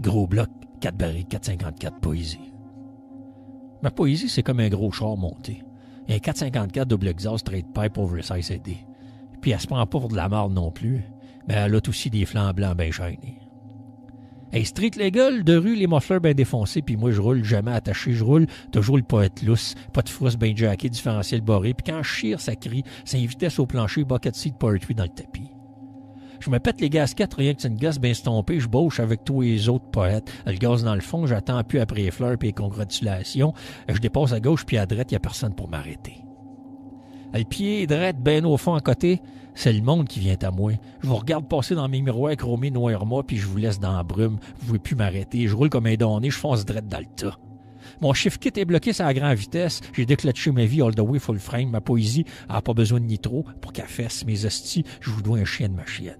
Gros bloc, 4 barriques, 454 poésie. Ma poésie, c'est comme un gros char monté. Un 454 double exhaust straight pipe oversize AD. Puis elle se prend pas pour de la marde non plus, mais elle a aussi des flancs blancs bien shiny. Hey, street legal, de rue, les muffleurs bien défoncés, puis moi je roule jamais attaché, je roule toujours le poète lousse, pas de frousse bien jacké, différentiel barré, puis quand je chire, ça crie, c'est une vitesse au plancher, bucket seat poetry dans le tapis. Je me pète les gasquettes, rien que c'est une gosse bien stompée, je bauche avec tous les autres poètes. Le gaz dans le fond, j'attends plus après les fleurs puis les congratulations. Je dépasse à gauche puis à droite, il n'y a personne pour m'arrêter. Le pied droit, bien au fond à côté, c'est le monde qui vient à moi. Je vous regarde passer dans mes miroirs chromés noir-moi puis je vous laisse dans la brume. Vous pouvez plus m'arrêter. Je roule comme un donné, je fonce droit dans le tas. Mon shift kit est bloqué à grande vitesse. J'ai déclenché ma vie all the way full frame. Ma poésie n'a pas besoin de nitro pour qu'elle fesse mes hosties. Je vous dois un chien de ma chienne.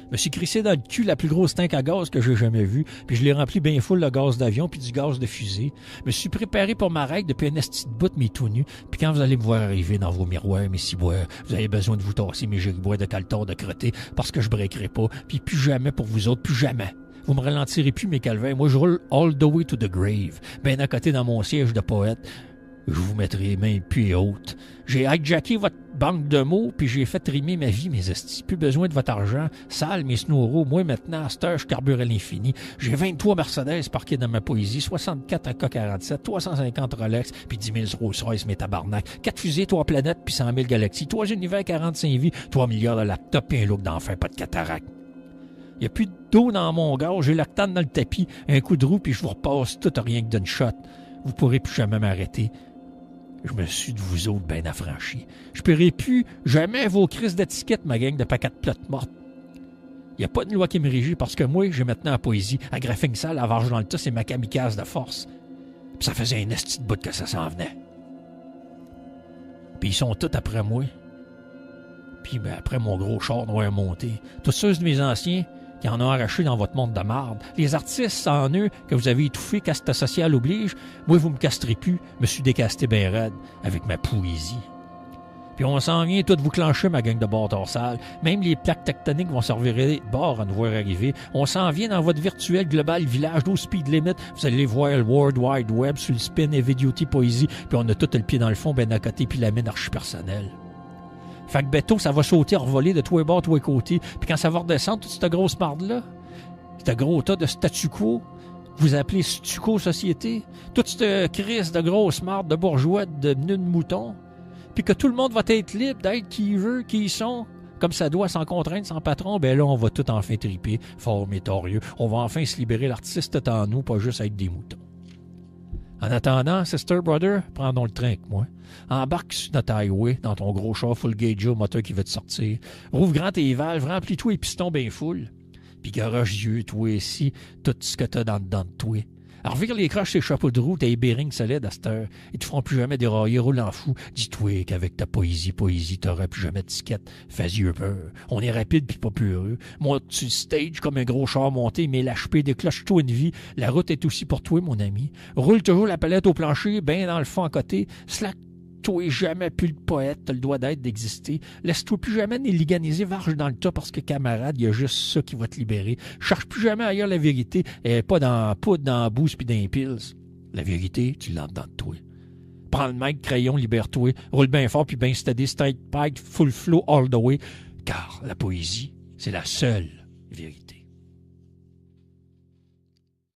Je me suis crissé dans le cul la plus grosse tank à gaz que j'ai jamais vue, puis je l'ai rempli bien full de gaz d'avion puis du gaz de fusée. Je me suis préparé pour ma règle depuis un esti de bout, mais tout nu, puis quand vous allez me voir arriver dans vos miroirs, mes ciboires, vous avez besoin de vous tasser mes géribois de caltor de crotté, parce que je breakerai pas, puis plus jamais pour vous autres, plus jamais. Vous me ralentirez plus, mes calvaires. Moi, je roule all the way to the grave, ben à côté dans mon siège de poète. Je vous mettrai les mains plus hautes. J'ai hijacké votre banque de mots, puis j'ai fait trimer ma vie, mes estis. Plus besoin de votre argent. Sale, mes snoureaux. Moi, maintenant, à cette heure, je carbure à l'infini. J'ai 23 Mercedes parqués dans ma poésie, 64 AK-47, 350 Rolex, puis 10 000 Rolls-Royce, mes tabarnak. 4 fusées, 3 planètes, puis 100 000 galaxies. 3 univers, 45 vies, 3 milliards de laptops, puis un look d'enfer, pas de cataracte. Il n'y a plus d'eau dans mon gars. J'ai l'octane dans le tapis, un coup de roue, puis je vous repasse tout rien que d'une shot. Vous pourrez plus jamais m'arrêter. Je me suis de vous autres bien affranchi. Je ne paierai plus jamais vos crises d'étiquette, ma gang de paquets de plottes mortes. Il n'y a pas de loi qui me régit parce que moi, j'ai maintenant la poésie. À graphing sale, à varge dans le tas, c'est ma kamikaze de force. Puis ça faisait un esti de bout que ça s'en venait. Puis ils sont tous après moi. Puis ben, après mon gros char noir monté. Tous ceux de mes anciens qui en ont arraché dans votre monde de marde. Les artistes en eux que vous avez étouffés, caste social oblige, moi vous me casterez plus, me suis décasté ben raide avec ma poésie. Puis on s'en vient tout vous clencher, ma gang de bâtards sales. Même les plaques tectoniques vont servir de bord à nous voir arriver. On s'en vient dans votre virtuel global village d'eau speed limit. Vous allez voir le World Wide Web sur le spin Heavy Duty Poésie. Puis on a tout le pied dans le fond, ben à côté, puis la mine archi-personnelle. Fait que Beto, ça va sauter, revoler de tous les bords, tous les côtés. Puis quand ça va redescendre, toute cette grosse marde-là, ce gros tas de statu quo, vous appelez Stuco Société, toute cette crise de grosse marde, de bourgeois, de nœuds de mouton, puis que tout le monde va être libre d'être qui il veut, qui ils sont, comme ça doit, sans contrainte, sans patron, ben là, on va tout enfin triper, fort métorieux. On va enfin se libérer l'artiste en nous, pas juste être des moutons. En attendant, Sister Brother, prendons le train avec moi. Embarque sur notre highway, dans ton gros char full gauge au moteur qui veut te sortir. Rouvre grand tes valves, remplis-toi les pistons bien full. Puis garoche yeux, toi ici, tout ce que t'as dans dedans de toi. Alors vire les croches tes chapeaux de roue, tes bearings solides à cette heure. Ils te feront plus jamais dérailler, roule en fou. Dis-toi qu'avec ta poésie, t'auras plus jamais de ticket. Fais-y peur. On est rapide pis pas peureux. Monte sur le stage comme un gros char monté, mais l'HP décloche-toi une vie. La route est aussi pour toi, mon ami. Roule toujours la palette au plancher, ben dans le fond à côté. Slack toi jamais plus le poète, t'as le droit d'être, d'exister. Laisse-toi plus jamais néliganiser, varge dans le tas parce que camarade, il y a juste ça qui va te libérer. Cherche plus jamais ailleurs la vérité, et pas dans la poudre, dans la bouse pis dans les pills. La vérité, tu l'as dans toi. Prends le mic, crayon, libère-toi, roule bien fort puis bien steady, straight pike, full flow all the way, car la poésie, c'est la seule vérité.